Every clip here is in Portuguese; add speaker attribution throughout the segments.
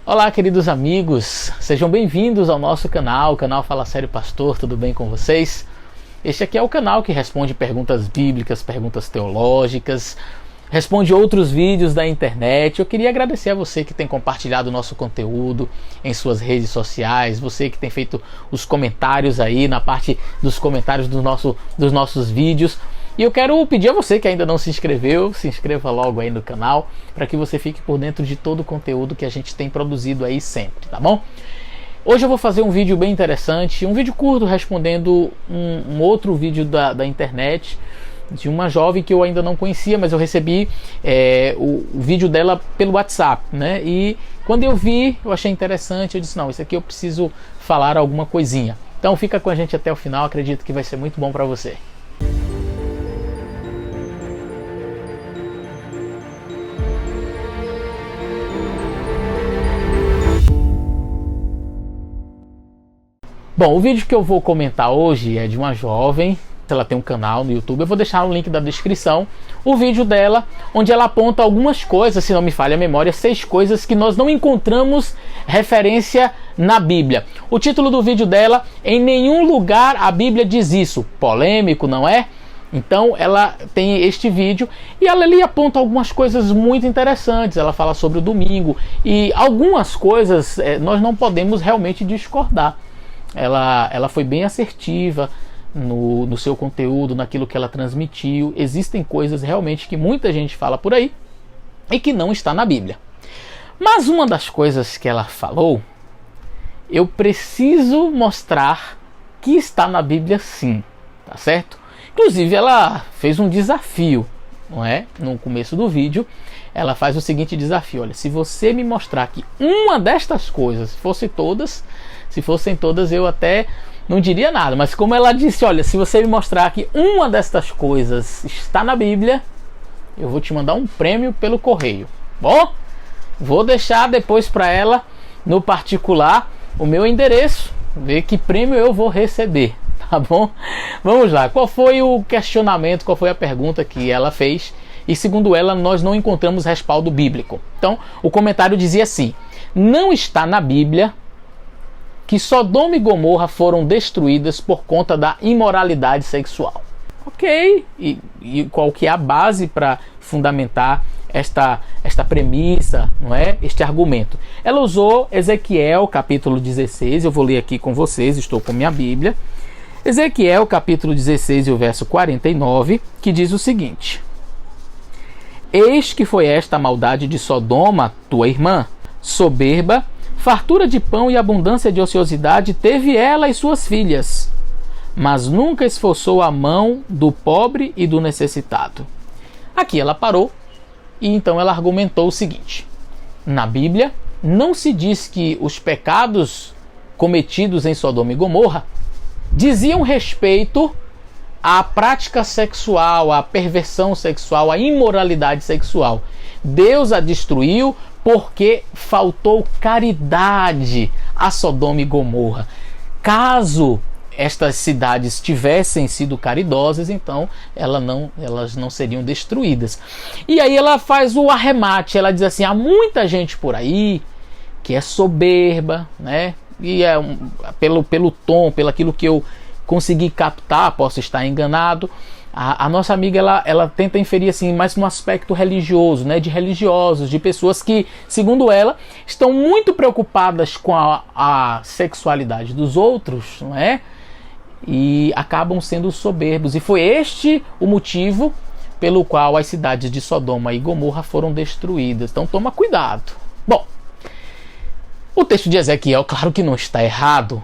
Speaker 1: Olá, queridos amigos, sejam bem-vindos ao nosso canal, o canal Fala Sério Pastor, tudo bem com vocês? Este aqui é o canal que responde perguntas bíblicas, perguntas teológicas, responde outros vídeos da internet. Eu queria agradecer a você que tem compartilhado o nosso conteúdo em suas redes sociais, você que tem feito os comentários aí na parte dos comentários dos nossos vídeos. E eu quero pedir a você que ainda não se inscreveu, se inscreva logo aí no canal, para que você fique por dentro de todo o conteúdo que a gente tem produzido aí sempre, tá bom? Hoje eu vou fazer um vídeo bem interessante, um vídeo curto respondendo um outro vídeo da internet, de uma jovem que eu ainda não conhecia, mas eu recebi o vídeo dela pelo WhatsApp, né? E quando eu vi, eu achei interessante, eu disse, não, isso aqui eu preciso falar alguma coisinha. Então fica com a gente até o final, acredito que vai ser muito bom para você. Bom, o vídeo que eu vou comentar hoje é de uma jovem, ela tem um canal no YouTube, eu vou deixar o link da descrição, o vídeo dela, onde ela aponta algumas coisas, se não me falha a memória, 6 coisas que nós não encontramos referência na Bíblia. O título do vídeo dela, Em Nenhum Lugar a Bíblia Diz Isso, polêmico, não é? Então ela tem este vídeo e ela ali aponta algumas coisas muito interessantes, ela fala sobre o domingo e algumas coisas nós não podemos realmente discordar. Ela foi bem assertiva no seu conteúdo, naquilo que ela transmitiu. Existem coisas realmente que muita gente fala por aí e que não está na Bíblia. Mas uma das coisas que ela falou, eu preciso mostrar que está na Bíblia sim, tá certo? Inclusive ela fez um desafio, não é? No começo do vídeo, ela faz o seguinte desafio: olha, se você me mostrar que uma destas coisas, se fossem todas eu até não diria nada, mas como ela disse, olha, se você me mostrar que uma destas coisas está na Bíblia, eu vou te mandar um prêmio pelo correio. Bom, vou deixar depois para ela no particular o meu endereço, ver que prêmio eu vou receber, tá bom? Vamos lá, qual foi o questionamento, qual foi a pergunta que ela fez? E segundo ela, nós não encontramos respaldo bíblico. Então, o comentário dizia assim: não está na Bíblia que Sodoma e Gomorra foram destruídas por conta da imoralidade sexual. Ok, e qual que é a base para fundamentar esta premissa, não é? Este argumento? Ela usou Ezequiel capítulo 16, eu vou ler aqui com vocês, estou com minha Bíblia. Ezequiel capítulo 16 e o verso 49, que diz o seguinte: eis que foi esta a maldade de Sodoma, tua irmã, soberba, fartura de pão e abundância de ociosidade teve ela e suas filhas, mas nunca esforçou a mão do pobre e do necessitado. Aqui ela parou e então ela argumentou o seguinte: na Bíblia não se diz que os pecados cometidos em Sodoma e Gomorra diziam respeito à prática sexual, à perversão sexual, à imoralidade sexual. Deus a destruiu porque faltou caridade a Sodoma e Gomorra. Caso estas cidades tivessem sido caridosas, então elas não seriam destruídas. E aí ela faz o arremate, ela diz assim: há muita gente por aí que é soberba, né? E pelo tom, pelo aquilo que eu consegui captar, posso estar enganado, a nossa amiga ela tenta inferir assim, mais no aspecto religioso, né, de religiosos, de pessoas que, segundo ela, estão muito preocupadas com a sexualidade dos outros, não é? E acabam sendo soberbos. E foi este o motivo pelo qual as cidades de Sodoma e Gomorra foram destruídas. Então toma cuidado. Bom, o texto de Ezequiel, claro que não está errado,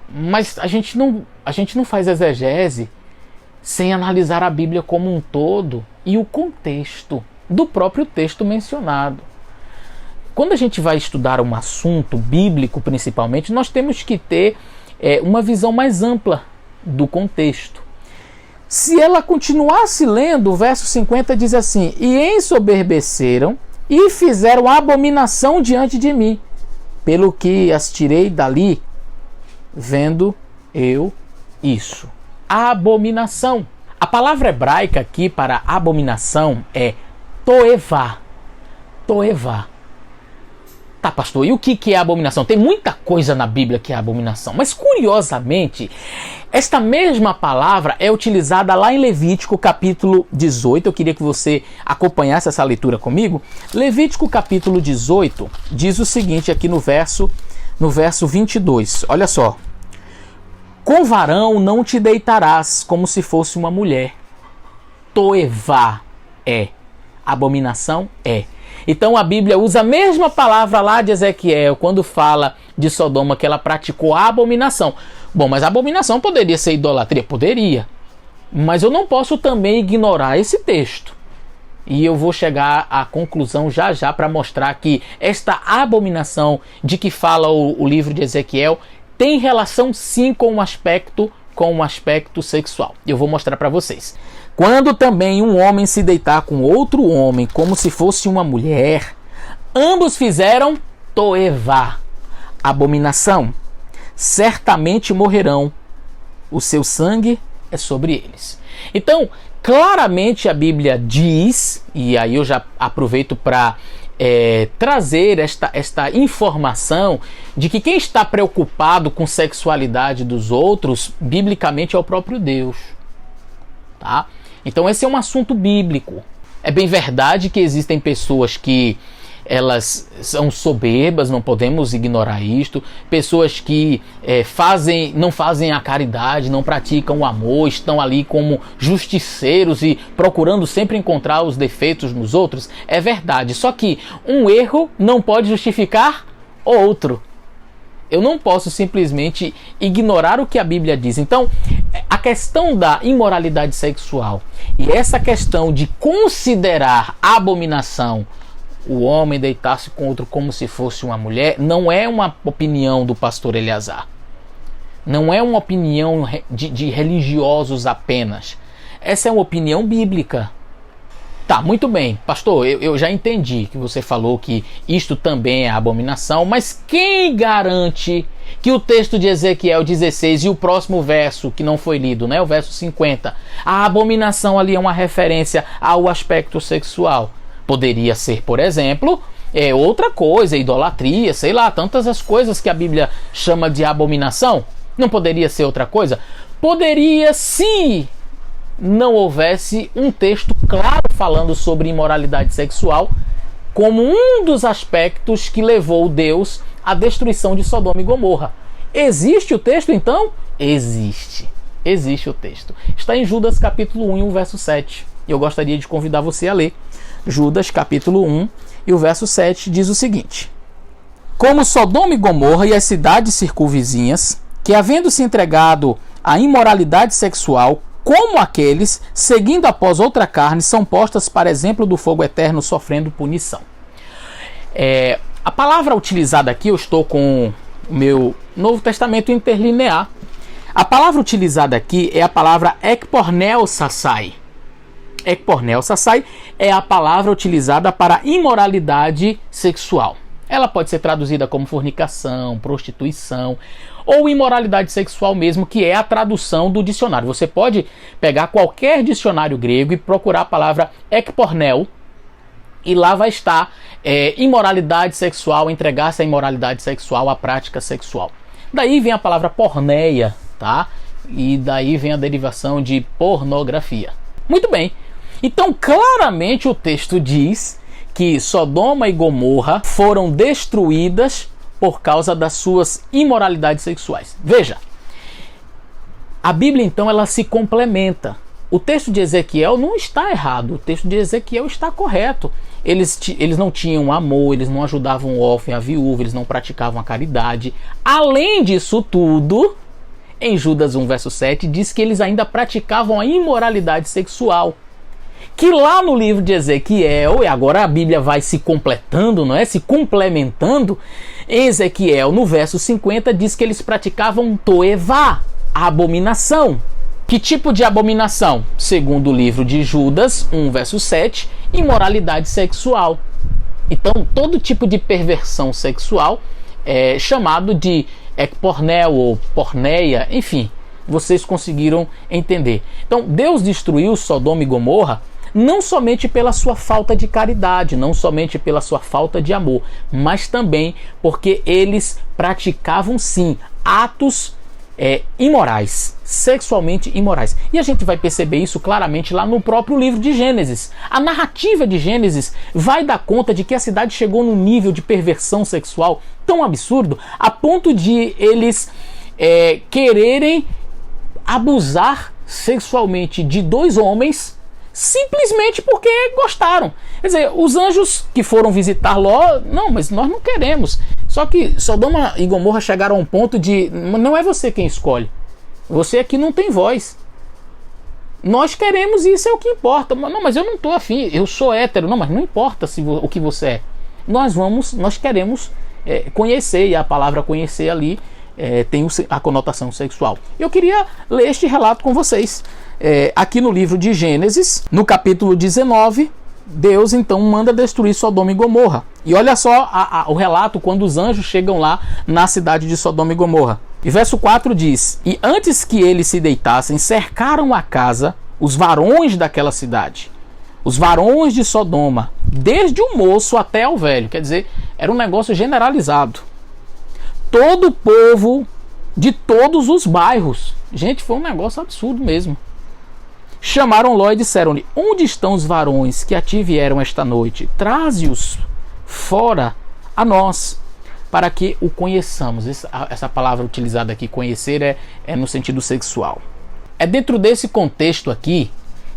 Speaker 1: mas a gente não faz exegese sem analisar a Bíblia como um todo e o contexto do próprio texto mencionado. Quando a gente vai estudar um assunto bíblico, principalmente, nós temos que ter uma visão mais ampla do contexto. Se ela continuasse lendo, o verso 50 diz assim: e ensoberbeceram e fizeram abominação diante de mim, pelo que as tirei dali, vendo eu isso. Abominação. A palavra hebraica aqui para abominação é toevá. Toevá. Tá, pastor, e o que é abominação? Tem muita coisa na Bíblia que é abominação, mas curiosamente, esta mesma palavra é utilizada lá em Levítico capítulo 18. Eu queria que você acompanhasse essa leitura comigo. Levítico capítulo 18 diz o seguinte aqui no verso 22. Olha só. Com varão não te deitarás como se fosse uma mulher. Toevá é. Abominação é. Então a Bíblia usa a mesma palavra lá de Ezequiel, quando fala de Sodoma, que ela praticou a abominação. Bom, mas a abominação poderia ser idolatria? Poderia. Mas eu não posso também ignorar esse texto. E eu vou chegar à conclusão já para mostrar que esta abominação de que fala o livro de Ezequiel tem relação sim com um aspecto sexual. Eu vou mostrar para vocês. Quando também um homem se deitar com outro homem como se fosse uma mulher, ambos fizeram toevá, abominação. Certamente morrerão. O seu sangue é sobre eles. Então, claramente a Bíblia diz, e aí eu já aproveito para trazer esta informação de que quem está preocupado com sexualidade dos outros, biblicamente é o próprio Deus. Tá? Então esse é um assunto bíblico. É bem verdade que existem pessoas que elas são soberbas, não podemos ignorar isto. Pessoas que não fazem a caridade, não praticam o amor, estão ali como justiceiros e procurando sempre encontrar os defeitos nos outros. É verdade, só que um erro não pode justificar outro. Eu não posso simplesmente ignorar o que a Bíblia diz. Então, a questão da imoralidade sexual e essa questão de considerar a abominação o homem deitar-se com outro como se fosse uma mulher, não é uma opinião do pastor Eleazar. Não é uma opinião de religiosos apenas. Essa é uma opinião bíblica. Tá, muito bem, pastor, eu já entendi que você falou que isto também é abominação, mas quem garante que o texto de Ezequiel 16 e o próximo verso, que não foi lido, né, o verso 50, a abominação ali é uma referência ao aspecto sexual? Poderia ser, por exemplo, outra coisa, idolatria, sei lá, tantas as coisas que a Bíblia chama de abominação. Não poderia ser outra coisa? Poderia, se não houvesse um texto claro falando sobre imoralidade sexual como um dos aspectos que levou Deus à destruição de Sodoma e Gomorra. Existe o texto, então? Existe. Existe o texto. Está em Judas capítulo 1 e o verso 7. Eu gostaria de convidar você a ler. Judas capítulo 1 e o verso 7 diz o seguinte: como Sodoma e Gomorra e as cidades circunvizinhas, que havendo se entregado à imoralidade sexual, como aqueles, seguindo após outra carne, são postas para exemplo do fogo eterno, sofrendo punição. A palavra utilizada aqui, eu estou com o meu Novo Testamento interlinear. A palavra utilizada aqui é a palavra ekpornel sassai. Ekpornel sassai é a palavra utilizada para imoralidade sexual. Ela pode ser traduzida como fornicação, prostituição ou imoralidade sexual mesmo, que é a tradução do dicionário. Você pode pegar qualquer dicionário grego e procurar a palavra ekpornel e lá vai estar imoralidade sexual, entregar-se à imoralidade sexual, à prática sexual. Daí vem a palavra porneia, tá? E daí vem a derivação de pornografia. Muito bem. Então, claramente o texto diz que Sodoma e Gomorra foram destruídas por causa das suas imoralidades sexuais. Veja, a Bíblia então ela se complementa. O texto de Ezequiel não está errado, o texto de Ezequiel está correto. Eles não tinham amor, eles não ajudavam o órfão e a viúva, eles não praticavam a caridade. Além disso tudo, em Judas 1, verso 7, diz que eles ainda praticavam a imoralidade sexual. Que lá no livro de Ezequiel, e agora a Bíblia vai se completando, não é? Se complementando, em Ezequiel, no verso 50, diz que eles praticavam toevá, a abominação. Que tipo de abominação? Segundo o livro de Judas 1, verso 7, imoralidade sexual. Então, todo tipo de perversão sexual é chamado de ekpornel ou porneia, enfim, vocês conseguiram entender. Então, Deus destruiu Sodoma e Gomorra não somente pela sua falta de caridade, não somente pela sua falta de amor, mas também porque eles praticavam sim atos imorais, sexualmente imorais. E a gente vai perceber isso claramente lá no próprio livro de Gênesis. A narrativa de Gênesis vai dar conta de que a cidade chegou num nível de perversão sexual tão absurdo, a ponto de eles quererem abusar sexualmente de 2 homens simplesmente porque gostaram. Quer dizer, os anjos que foram visitar Ló, não, mas nós não queremos. Só que Sodoma e Gomorra chegaram a um ponto de, não é você quem escolhe. Você aqui não tem voz. Nós queremos e isso é o que importa. Não, mas eu não estou afim, eu sou hétero. Não, mas não importa o que você é. Nós queremos conhecer, e a palavra conhecer ali tem a conotação sexual. Eu queria ler este relato com vocês. Aqui no livro de Gênesis, no capítulo 19, Deus então manda destruir Sodoma e Gomorra. E olha só o relato quando os anjos chegam lá na cidade de Sodoma e Gomorra. E verso 4 diz: E antes que eles se deitassem, cercaram a casa os varões daquela cidade, os varões de Sodoma, desde o moço até ao velho. Quer dizer, era um negócio generalizado. Todo o povo de todos os bairros. Gente, foi um negócio absurdo mesmo. Chamaram Ló e disseram-lhe: Onde estão os varões que a ti vieram esta noite? Traze-os fora a nós, para que o conheçamos. Essa palavra utilizada aqui, conhecer, é no sentido sexual. É dentro desse contexto aqui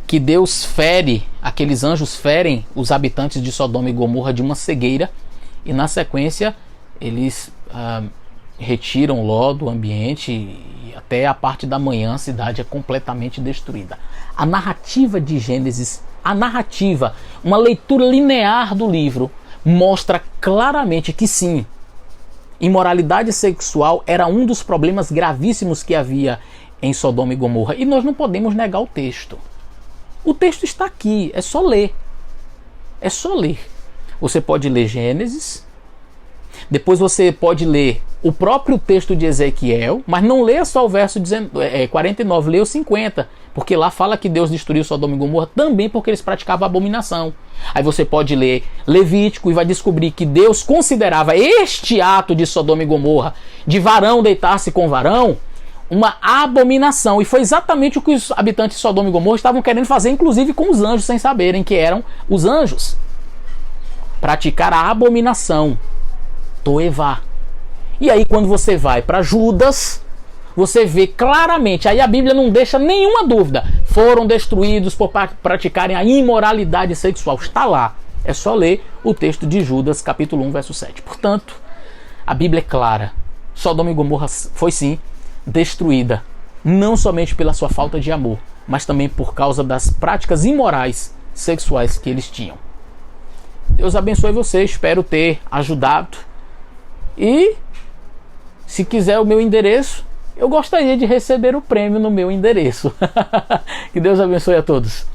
Speaker 1: que Deus aqueles anjos ferem os habitantes de Sodoma e Gomorra de uma cegueira, e na sequência eles retiram Ló do ambiente, e até a parte da manhã a cidade é completamente destruída. A narrativa de Gênesis, uma leitura linear do livro, mostra claramente que sim, imoralidade sexual era um dos problemas gravíssimos que havia em Sodoma e Gomorra. E nós não podemos negar o texto. O texto está aqui, é só ler. É só ler. Você pode ler Gênesis, depois você pode ler o próprio texto de Ezequiel, mas não leia só o verso 49, leia o 50, porque lá fala que Deus destruiu Sodoma e Gomorra também porque eles praticavam abominação. Aí você pode ler Levítico e vai descobrir que Deus considerava este ato de Sodoma e Gomorra, de varão deitar-se com varão, uma abominação. E foi exatamente o que os habitantes de Sodoma e Gomorra estavam querendo fazer, inclusive com os anjos, sem saberem que eram os anjos. Praticar a abominação. Toevá. E aí quando você vai para Judas, você vê claramente, aí a Bíblia não deixa nenhuma dúvida, foram destruídos por praticarem a imoralidade sexual. Está lá, é só ler o texto de Judas, capítulo 1, verso 7. Portanto, a Bíblia é clara, Sodoma e Gomorra foi sim destruída, não somente pela sua falta de amor, mas também por causa das práticas imorais sexuais que eles tinham. Deus abençoe você, espero ter ajudado. E se quiser o meu endereço, eu gostaria de receber o prêmio no meu endereço. Que Deus abençoe a todos.